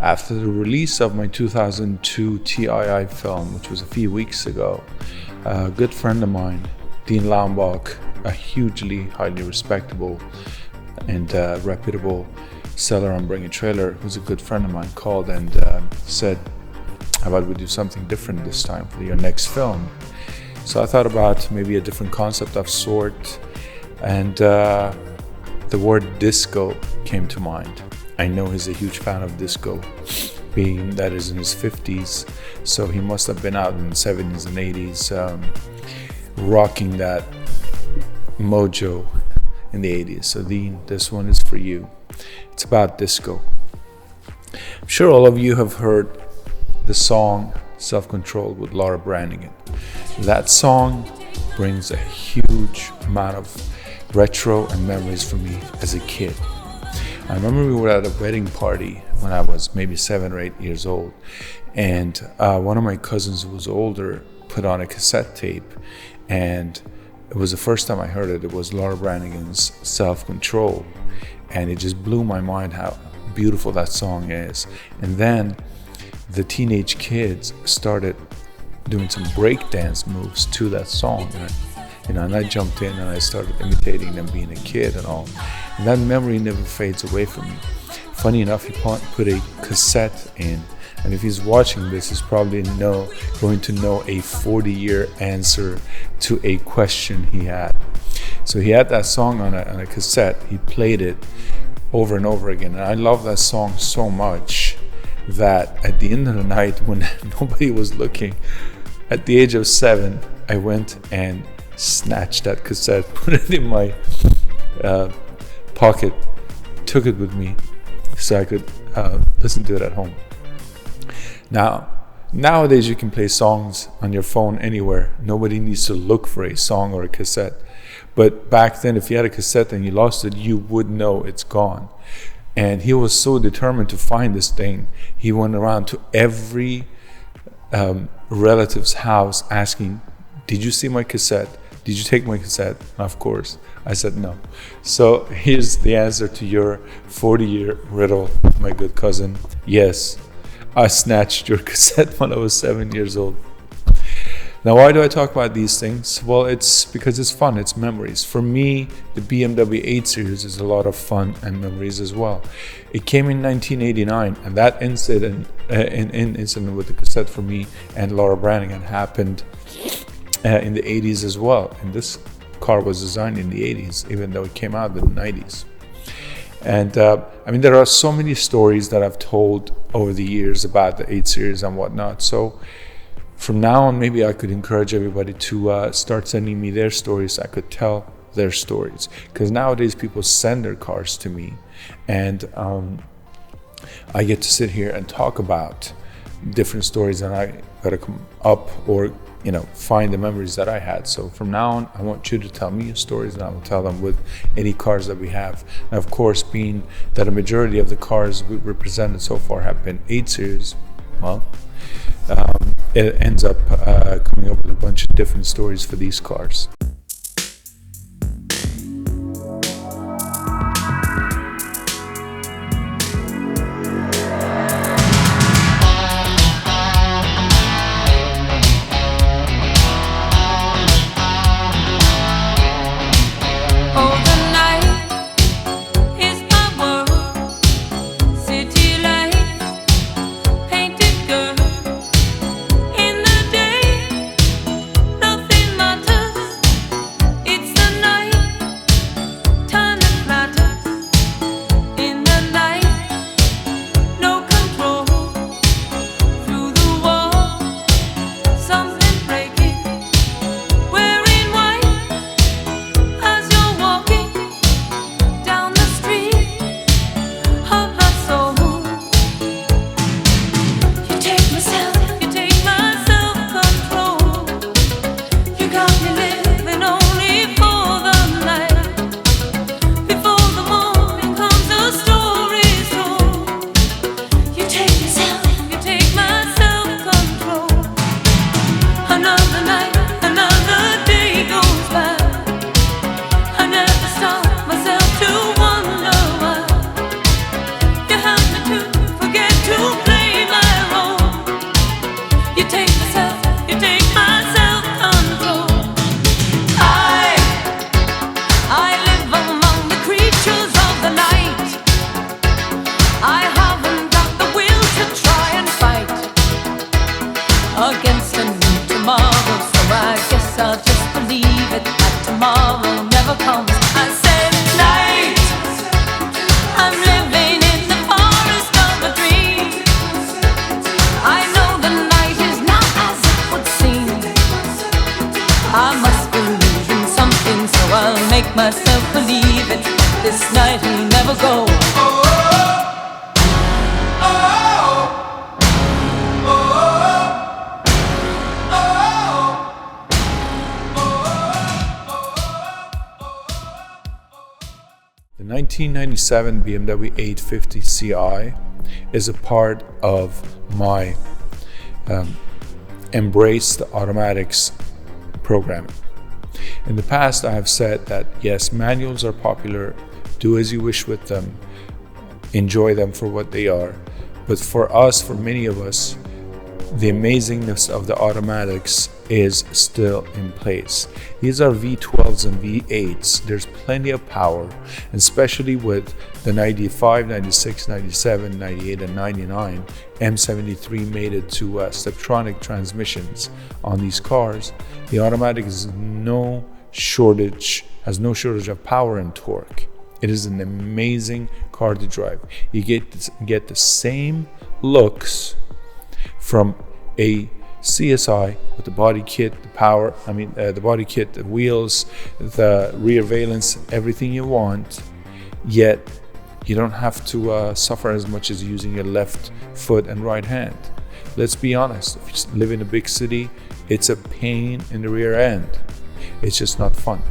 After the release of my 2002 TII film, which was a few weeks ago, a good friend of mine, Dean Laumbach, a hugely highly respectable and reputable seller on Bring a Trailer, who's a good friend of mine, called and said, how about we do something different this time for your next film? So I thought about maybe a different concept of sort, and the word disco came to mind. I know he's a huge fan of disco, being that is in his 50s, so he must have been out in the 70s and 80s, rocking that mojo in the 80s. So Dean, this one is for you. It's about disco. I'm sure all of you have heard the song Self-Control with Laura Branigan. That song brings a huge amount of retro and memories for me as a kid. I remember we were at a wedding party when I was maybe 7 or 8 years old, and one of my cousins who was older put on a cassette tape, and it was the first time I heard it. It was Laura Branigan's Self-Control, and it just blew my mind how beautiful that song is. And then the teenage kids started doing some breakdance moves to that song, and I jumped in and I started imitating them being a kid and all. And that memory never fades away from me. Funny enough, he put a cassette in, and if he's watching this, he's probably going to know a 40-year answer to a question he had. So he had that song on a cassette. He played it over and over again, and I love that song so much that at the end of the night, when nobody was looking, at the age of 7, I went and snatched that cassette, put it in my pocket, took it with me so I could listen to it at home. Now, nowadays you can play songs on your phone anywhere. Nobody needs to look for a song or a cassette. But back then, if you had a cassette and you lost it, you would know it's gone. And he was so determined to find this thing, he went around to every relative's house asking, did you see my cassette? Did you take my cassette? Of course, I said no. So here's the answer to your 40-year riddle, my good cousin. Yes, I snatched your cassette when I was 7 years old. Now, why do I talk about these things? Well, it's because it's fun, it's memories. For me, the BMW 8 Series is a lot of fun and memories as well. It came in 1989, and that incident with the cassette for me and Laura Branigan happened in the 80s as well. And this car was designed in the 80s, even though it came out in the 90s. And there are so many stories that I've told over the years about the 8 Series and whatnot. So from now on, maybe I could encourage everybody to start sending me their stories. I could tell their stories, because nowadays people send their cars to me, and I get to sit here and talk about different stories, and I gotta come up or find the memories that I had. So from now on, I want you to tell me your stories, and I will tell them with any cars that we have. And of course, being that a majority of the cars we represented so far have been 8 Series, well, it ends up coming up with a bunch of different stories for these cars. 1997 BMW 850 Ci is a part of my Embrace the Automatics programming. In the past, I have said that yes, manuals are popular, do as you wish with them, enjoy them for what they are. But for us, for many of us, the amazingness of the automatics is still in place. These are V12s and V8s. There's plenty of power, especially with the 95, 96, 97, 98, and 99 M73 mated to Steptronic transmissions on these cars. The automatic has no shortage of power and torque. It is an amazing car to drive. You get the same looks from a CSI with the body kit, the body kit, the wheels, the rear valence, everything you want, yet you don't have to suffer as much as using your left foot and right hand. Let's be honest, if you live in a big city, it's a pain in the rear end. It's just not fun.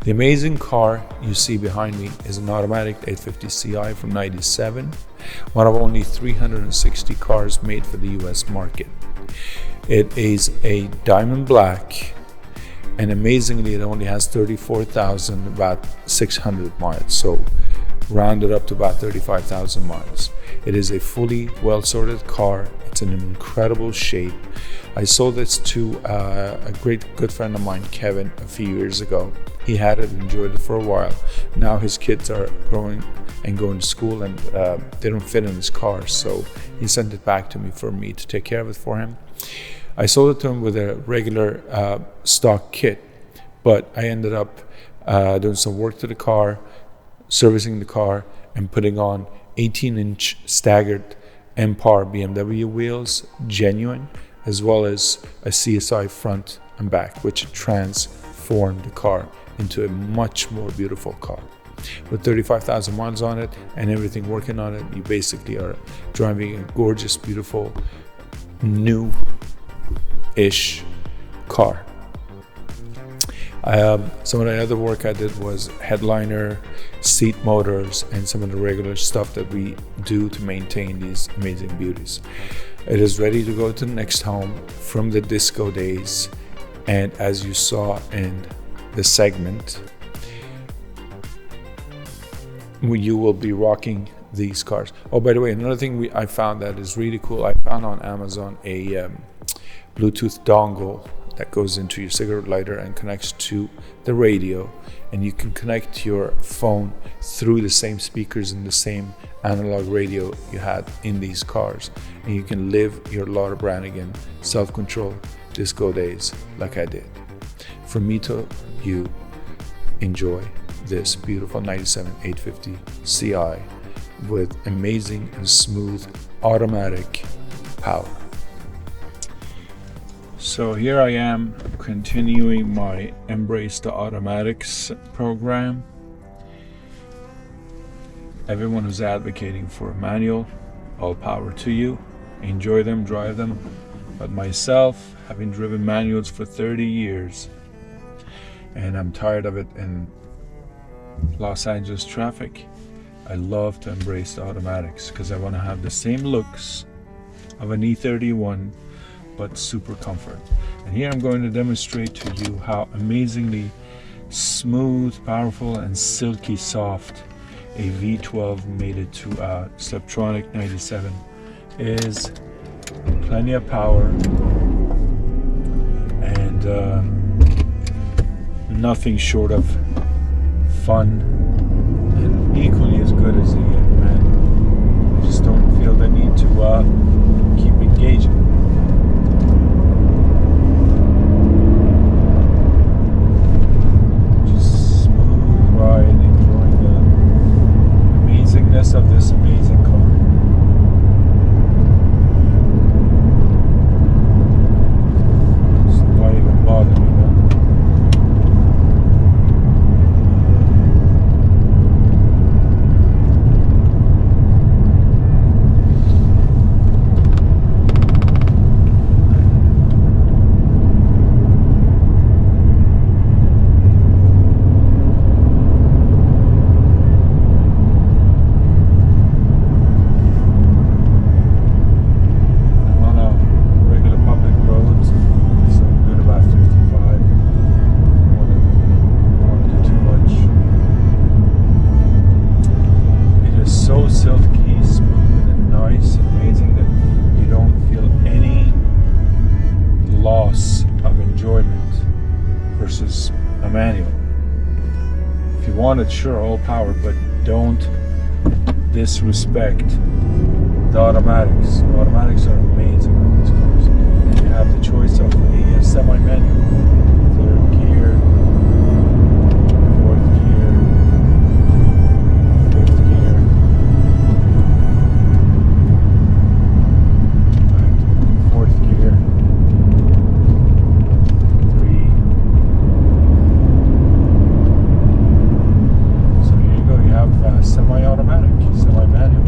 The amazing car you see behind me is an automatic 850 Ci from 97, one of only 360 cars made for the US market. It is a diamond black, and amazingly it only has 34,000, about 600 miles, so rounded up to about 35,000 miles. It is a fully well-sorted car. It's in incredible shape. I sold this to a good friend of mine, Kevin, a few years ago. He had it, enjoyed it for a while. Now his kids are growing and going to school, and they don't fit in his car, so he sent it back to me for me to take care of it for him. I sold it to him with a regular stock kit, but I ended up doing some work to the car, servicing the car, and putting on 18-inch staggered M-Par BMW wheels, genuine, as well as a CSI front and back, which transformed the car into a much more beautiful car. With 35,000 miles on it and everything working on it, you basically are driving a gorgeous, beautiful, new-ish car. Some of the other work I did was headliner, seat motors, and some of the regular stuff that we do to maintain these amazing beauties. It is ready to go to the next home from the disco days, and as you saw in the segment, you will be rocking these cars. Oh, by the way, another thing I found that is really cool, I found on Amazon a Bluetooth dongle that goes into your cigarette lighter and connects to the radio, and you can connect your phone through the same speakers and the same analog radio you had in these cars, and you can live your Laura Branigan self-control disco days like I did. From me to you, enjoy this beautiful 97 850 Ci with amazing and smooth automatic power. So here I am continuing my Embrace the Automatics program. Everyone who's advocating for a manual, all power to you. Enjoy them, drive them. But myself, having driven manuals for 30 years, and I'm tired of it in Los Angeles traffic, I love to embrace the automatics because I want to have the same looks of an E31 but super comfort. And here I'm going to demonstrate to you how amazingly smooth, powerful, and silky soft a V12 mated to a Steptronic 97 is. Plenty of power and nothing short of fun, and equally as good as the man. I just don't feel the need to keep engaging. Just smooth ride, enjoying the amazingness of this amazing car. Why even bother me now? want it, sure, all power, but don't disrespect the automatics. The automatics are amazing on these cars. And you have the choice of a semi-manual, third gear, fourth gear, fifth gear, back to fourth gear, 3. So here you go. You have semi-automatic, semi-manual.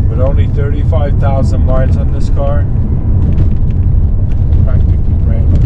With only 35,000 miles on this car, practically brand new.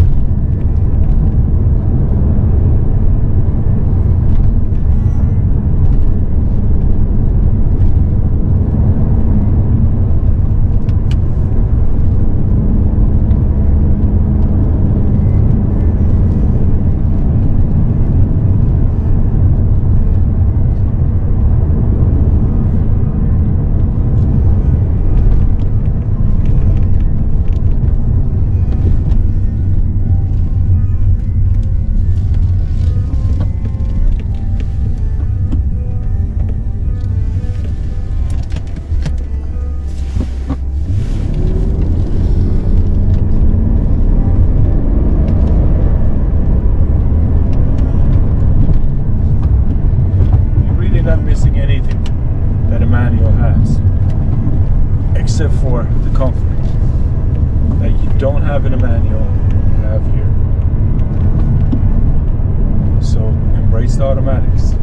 Missing anything that a manual has, except for the comfort that you don't have in a manual, you have here. So embrace the automatics.